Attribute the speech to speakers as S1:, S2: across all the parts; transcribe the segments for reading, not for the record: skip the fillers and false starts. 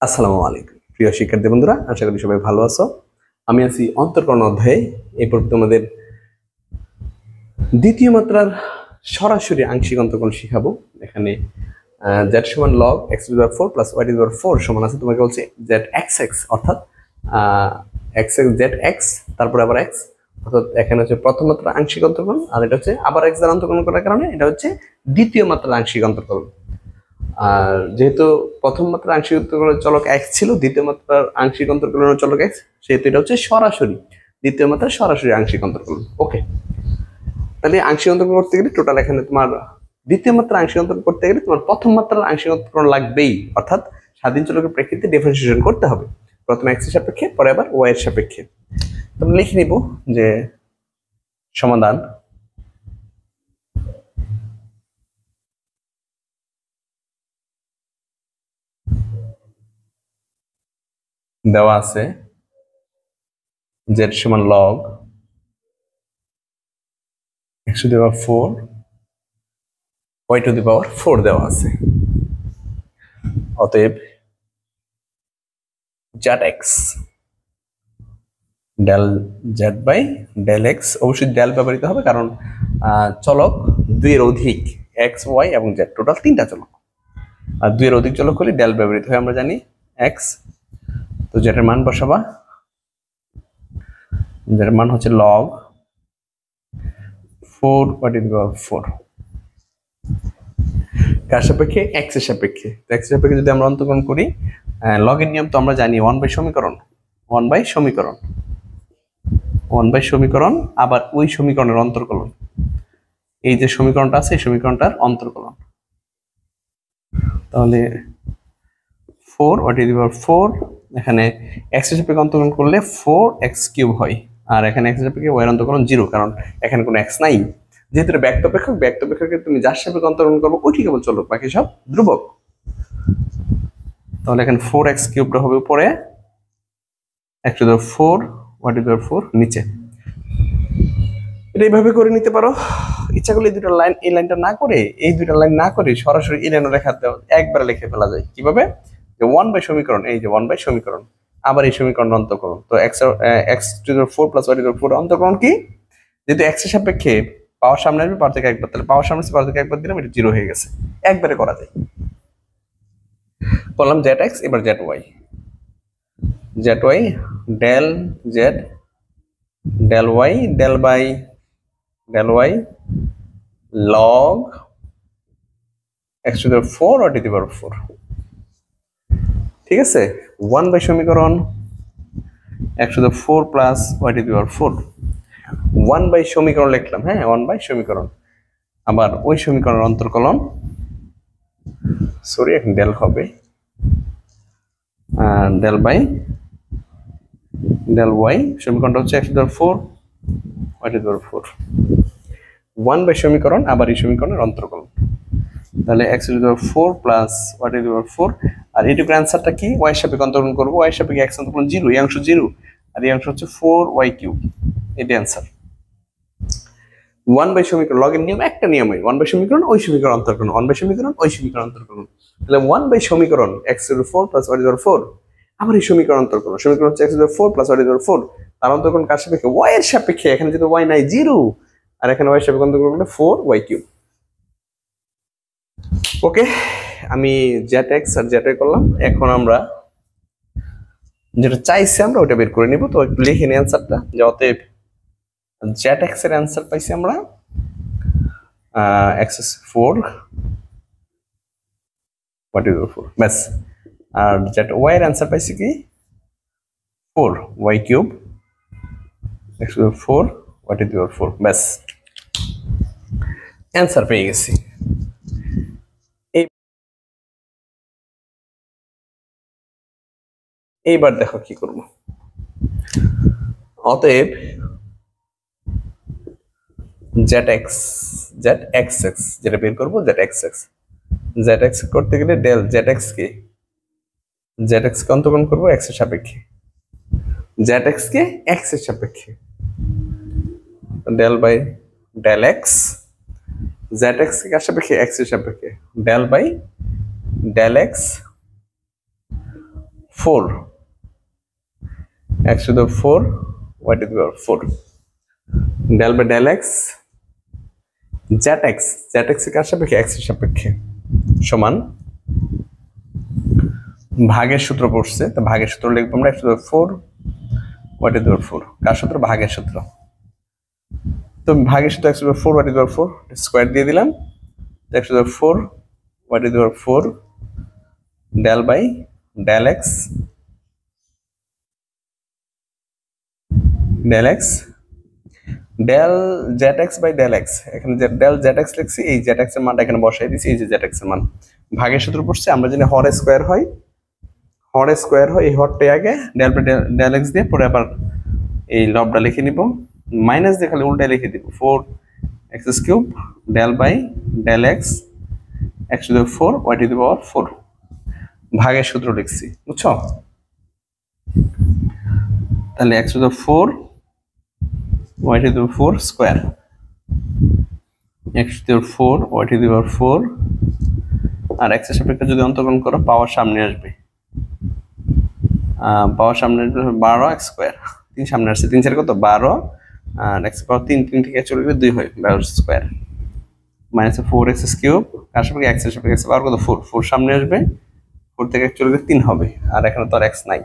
S1: আসসালামু আলাইকুম প্রিয় শিক্ষার্থী বন্ধুরা, আশা করি সবাই ভালো আছো। আমি আছি অন্তরকরণ অধ্যায়ে। এরপর তোমাদের দ্বিতীয় মাত্রার সরাসরি আংশিক অন্তরকরণ শিখাবো। এখানে z সমান log x⁴ প্লাস y⁴ সমান আছে, তোমাকে বলছে zx অর্থাৎ x zx তারপর আবার x, অর্থাৎ এখানে হচ্ছে প্রথম মাত্রার আংশিক অন্তরকরণ, আর এটা হচ্ছে আবার x দ্বারা অন্তরকরণ করার কারণে এটা হচ্ছে দ্বিতীয় মাত্রার আংশিক অন্তরকরণ। আর যেহেতু প্রথম মাত্রার আংশিক অন্তরকরণের চলক x ছিল, দ্বিতীয় মাত্রার আংশিক অন্তরকরণের চলক x, সেহেতু এটা হচ্ছে সরাসরি দ্বিতীয় মাত্রার সরাসরি আংশিক অন্তরকরণ। ওকে, তাহলে আংশিক অন্তরকরণ করতে গেলে টোটাল এখানে তোমার দ্বিতীয় মাত্রার আংশিক অন্তরকরণ করতে গেলে তোমার প্রথম মাত্রার আংশিক অন্তরকরণ লাগবেই, অর্থাৎ স্বাধীন চলকের প্রেক্ষিতে ডিফারেন্সিয়েশন করতে হবে, প্রথমে x এর সাপেক্ষে পরে আবার y এর সাপেক্ষে। তোমরা লিখে নিব যে সমাধান দেওয়া আছে z সমান log x⁴ y⁴ দেওয়া আছে। অতএব zx del z by del x, অবশ্যই ডেল ব্যবহৃত হবে কারণ চলক দুইয়ের অধিক x y এবং z, টোটাল তিনটা চলক, আর দুইয়ের অধিক চলক হলে ডেল ব্যবহৃত হয় আমরা জানি x। তো z এর মান বসাবা, z এর মান হচ্ছে log 4 y⁴ কার সাপেক্ষে? x এর সাপেক্ষে। তো x এর সাপেক্ষে যদি আমরা অন্তর্করণ করি, লগ এর নিয়ম তো আমরা জানি 1 বাই সমীকরণ আবার ওই সমীকরণের অন্তর্কলন। এই যে সমীকরণটা আছে এই সমীকরণটার অন্তর্কলন। তাহলে 4 y⁴, এখানে x এর সাপেক্ষে অন্তর্কলন করলে 4x³ হয়, আর এখানে x এর সাপেক্ষে y এর অন্তর্কলন 0, কারণ এখানে কোনো x নাই। যেহেতু ব্যক্ত অপেক্ষককে তুমি যার সাপেক্ষে অন্তর্কলন করবো ওইটি কেবল চলক, বাকি সব ধ্রুবক। তাহলে এখানে 4x³ হবে উপরে, x⁴ y⁴ নিচে। এটা এইভাবে করে নিতে পারো। ইচ্ছা করলে এই লাইনটা না করে, এই দুইটা লাইন না করে সরাসরি এই লাইন রেখা একবার লিখে ফেলা যায়। কিভাবে? যে 1 বাই সমীকরণ, এই যে 1 বাই সমীকরণ, আবার এই সমীকরণের অন্তর্কলন। তো x⁴ প্লাস y⁴ অন্তর্কলন কি? যেহেতু x এর সাপেক্ষে পাওয়ার সামনে আসবে পাওয়ার থেকে একবার, তাহলে পাওয়ার সামনে পাওয়ার থেকে একবার দিলাম, এটা 0 হয়ে গেছে, একবারে করা যায়। বললাম zx, এবার zy del z del y del by del y log x⁴ y⁴। ঠিক আছে, 1 বাই সমীকরণ x⁴ প্লাস y⁴, 1 বাই সমীকরণ লিখলাম। হ্যাঁ, 1 বাই সমীকরণ, আবার ওই সমীকরণের অন্তর্কলন, সরি এখন ডেল হবে, ডেল বাই ডেল y, সমীকরণটা হচ্ছে x⁴ y⁴, 1 বাই সমীকরণ আবার এই সমীকরণের অন্তর্কলন। তাহলে x⁴ প্লাস y⁴, আর এইটুকুর অ্যান্সারটা কি? y এর সাপেক্ষে অন্তর্কলন করবো, y এর সাপেক্ষে x অন্তর্কলন 0, এই অংশ 0 আর এই অংশ হচ্ছে 4y³, এটা অ্যান্সার। 1 বাই সমীকরণ, লগের নিয়ম একটা নিয়মই, 1 বাই সমীকরণ ওই সমীকরণ অন্তর্কলন, 1 বাই সমীকরণ ওই সমীকরণ অন্তর্কলন। তাহলে 1 বাই সমীকরণ x⁴ প্লাস y⁴, আবার এই সমীকরণ অন্তর্কলন, সমীকরণ হচ্ছে x⁴ প্লাস y⁴, তার অন্তর্কলন কার সাপেক্ষে? y এর সাপেক্ষে। এখানে যেহেতু y নাই 0, আর এখানে y এর সাপেক্ষে অন্তর্কলন করলে 4y³। ওকে, আমি zx আর zy করলাম। এখন আমরা যেটা চাইছি আমরা ওটা বের করে নিব। তো একটু লিখে নিই অ্যান্সারটা, যে অতএব zx এর অ্যান্সার পাইছি আমরা x⁴ y⁴, ব্যাস। আর যেটা y এর অ্যান্সার পাইছি কি? 4y³ x⁴ y⁴, ব্যাস, অ্যান্সার পেয়ে গেছি। এইবার দেখো কি করব। অতএব zx যেটা বের করবো, zx করতে গেলে ডেল zx কে অন্তর্কলন করবো x এর সাপেক্ষে, zx কে x এর সাপেক্ষে, del by del x, zx কে কার সাপেক্ষে? x এর সাপেক্ষে, del by del x 4 x to the 4 y to the power 4 del by del x zx zx কার সাপেক্ষে x এর সাপেক্ষে সমান ভাগের সূত্র পড়ছে তো ভাগের সূত্র লিখব আমরা x to the 4 y to the power 4 কার সূত্র ভাগের সূত্র তো ভাগের সূত্র x to the 4 y to the power 4 square দিয়ে দিলাম x to the 4 y to the power 4 del by del x del x del zx by del x এখানে যে del zx লিখছি এই zx এর মানটা এখানে বসাই দিছি এই যে zx এর মান ভাগের সূত্র পড়ছে আমরা জানি হর স্কয়ার হয় এই হরটা আগে del by del x দিয়ে পরে আবার এই লবটা লিখে নিব মাইনাস দিয়ে খালি উল্টায় লিখে দিব 4x cube del by del x x to the 4 y to the power 4 ভাগের সূত্র লিখছি বুঝছো তাহলে x to the 4 y to the 4 square x to the 4 y to the power 4 আর x এর সাপেক্ষে যদি অন্তর্গণ করো পাওয়ার সামনে আসবে পাওয়ার সামনে আসবে 12 x স্কয়ার 3 সামনে আসছে 3 এর কত 12 আর x এর পাওয়ার 3 থেকে চলে গেলে 2 হয় 12 স্কয়ার মাইনাস 4x কিউব কার সাপেক্ষে x এর সাপেক্ষে x পাওয়ার কত 4 সামনে আসবে 4 থেকে চলে গেলে 3 হবে আর এখানে তো আর x নাই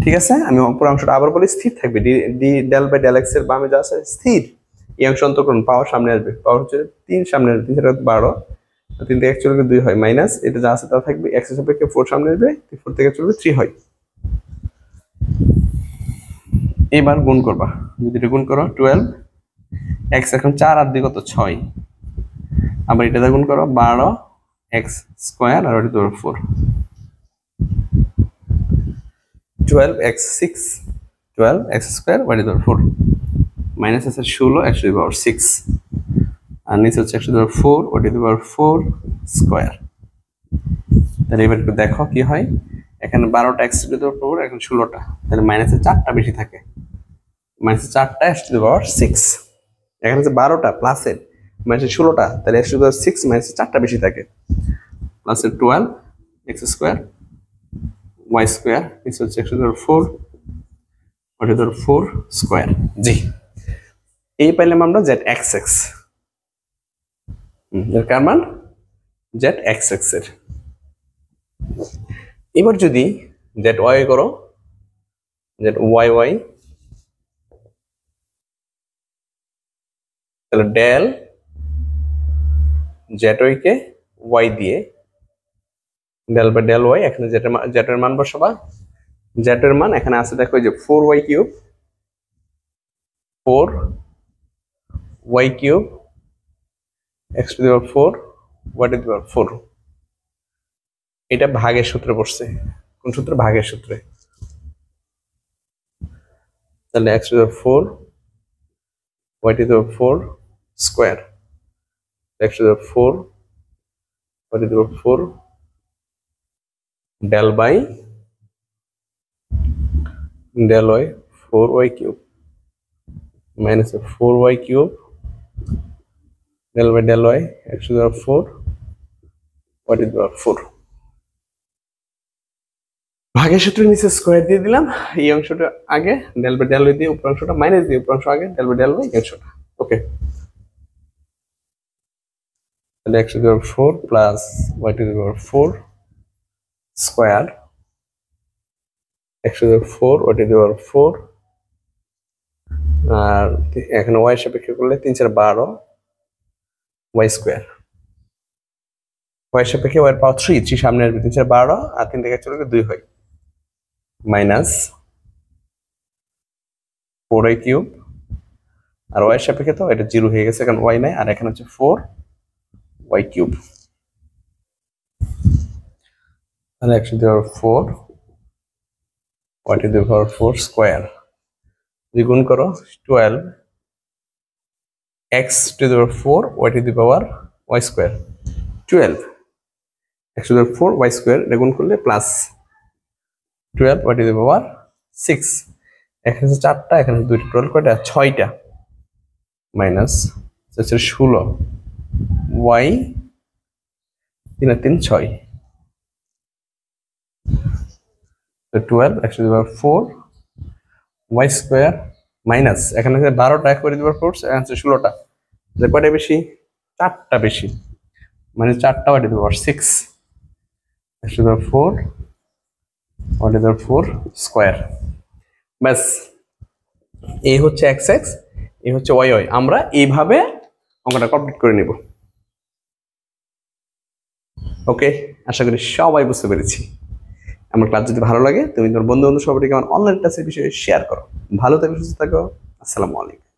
S1: ঠিক আছে আমি উপর অংশটা আবার বলি স্থির থাকবে d del by del x এর বামে যা আছে স্থির এই অংশ অন্তর্করণ পাওয়ার সামনে আসবে পাওয়ার হচ্ছে 3 সামনে আসবে 3 এর 12 আর 3 থেকে অ্যাকচুয়ালি 2 হয় মাইনাস এটা যা আছে তা থাকবে x এর সাপেক্ষে 4 সামনে আসবে 4 থেকে চলে 3 হয় এবার গুণ করবা যদি এটা গুণ করো 12 x এখন 4 আর 2 কত 6 আবার এটা গুণ করো 12 x স্কয়ার আর এটা 4 12x 6 12x square y to the power 4 minus আছে 16 x to the power 6 আর নিচে হচ্ছে x to the power 4 y to the power 4 square তাহলে এবার একটু দেখো কি হয় এখানে 12টা x to the power 4 এখন 16টা তাহলে মাইনাসে 4টা বেশি থাকে মাইনাসে 4টা x to the power 6 এখানে যে 12টা প্লাসের মাইনাসে 16টা তাহলে x to the power 6 মাইনাসে 4টা বেশি থাকে প্লাসের 12 x square y square is x to the power 4 y to the power 4 square জি এই পাইলাম আমরা zxx এর কার মান zxx এর এবার যদি zy করো zyy তাহলে del zy কে y দিয়ে del by del y এখানে z এর মান বসাবা z এর মান এখানে আছে দেখো এই যে 4y cube 4y cube x to the power 4 y to the power 4 এটা ভাগের সূত্রে পড়ছে কোন সূত্রে ভাগের সূত্রে তাহলে x to the 4 y to the power 4 square x to the 4 y to the power 4 del by del y 4y cube minus 4y cube del by del y x to the power 4 y to the power 4 ভাগের সূত্রের নিচে square দিয়ে দিলাম এই অংশটা আগে del by del y দিয়ে উপর অংশটা মাইনাস দিয়ে উপর অংশ আগে del by del y অংশটা ওকে তাহলে x to the power 4 plus y to the power 4 square x to the 4 y to the power 4 আর এখানে y সাপেক্ষে করলে 3 4 12 y স্কয়ার y সাপেক্ষে y এর পাওয়ার 3 সামনে আসবে 3 4 12 আর 3 থেকে চলে গেলে 2 হয় মাইনাস 4y কিউব আর y এর সাপেক্ষে তো এটা 0 হয়ে গেছে কারণ y নাই আর এখানে হচ্ছে 4y কিউব তাহলে x to the power 4 y to the power 4 square দ্বিগুণ করো 12 x to the power 4 y to the power y square 12 x to the power 4 y square দ্বিগুণ করলে plus 12 y to the power 6 এখানে 4টা এখানে 2টা total কয়টা 6টা মাইনাস হচ্ছে 16 y 3 আর 3 6 তো 12 x to the power 4 y square minus এখানে 12টা এক করে দিবার 4 আছে 16টা, যে কয়টা বেশি? 4টা বেশি, মানে 4টা y to the power 6 x to the power 4 y to the power 4 square. ব্যাস, এই হচ্ছে এক্স এক্স, এই হচ্ছে ওয়াই ওয়াই। আমরা এইভাবে অঙ্কটা কমপ্লিট করে নিব। ওকে, আশা করি সবাই বুঝতে পেরেছি। আমার ক্লাস যদি ভালো লাগে তুমি তোমার বন্ধু বান্ধব সবাইকে আমার অনলাইন ক্লাসের বিষয়ে শেয়ার করো। ভালো থাকো, সুস্থ থাকো, আসসালামু আলাইকুম।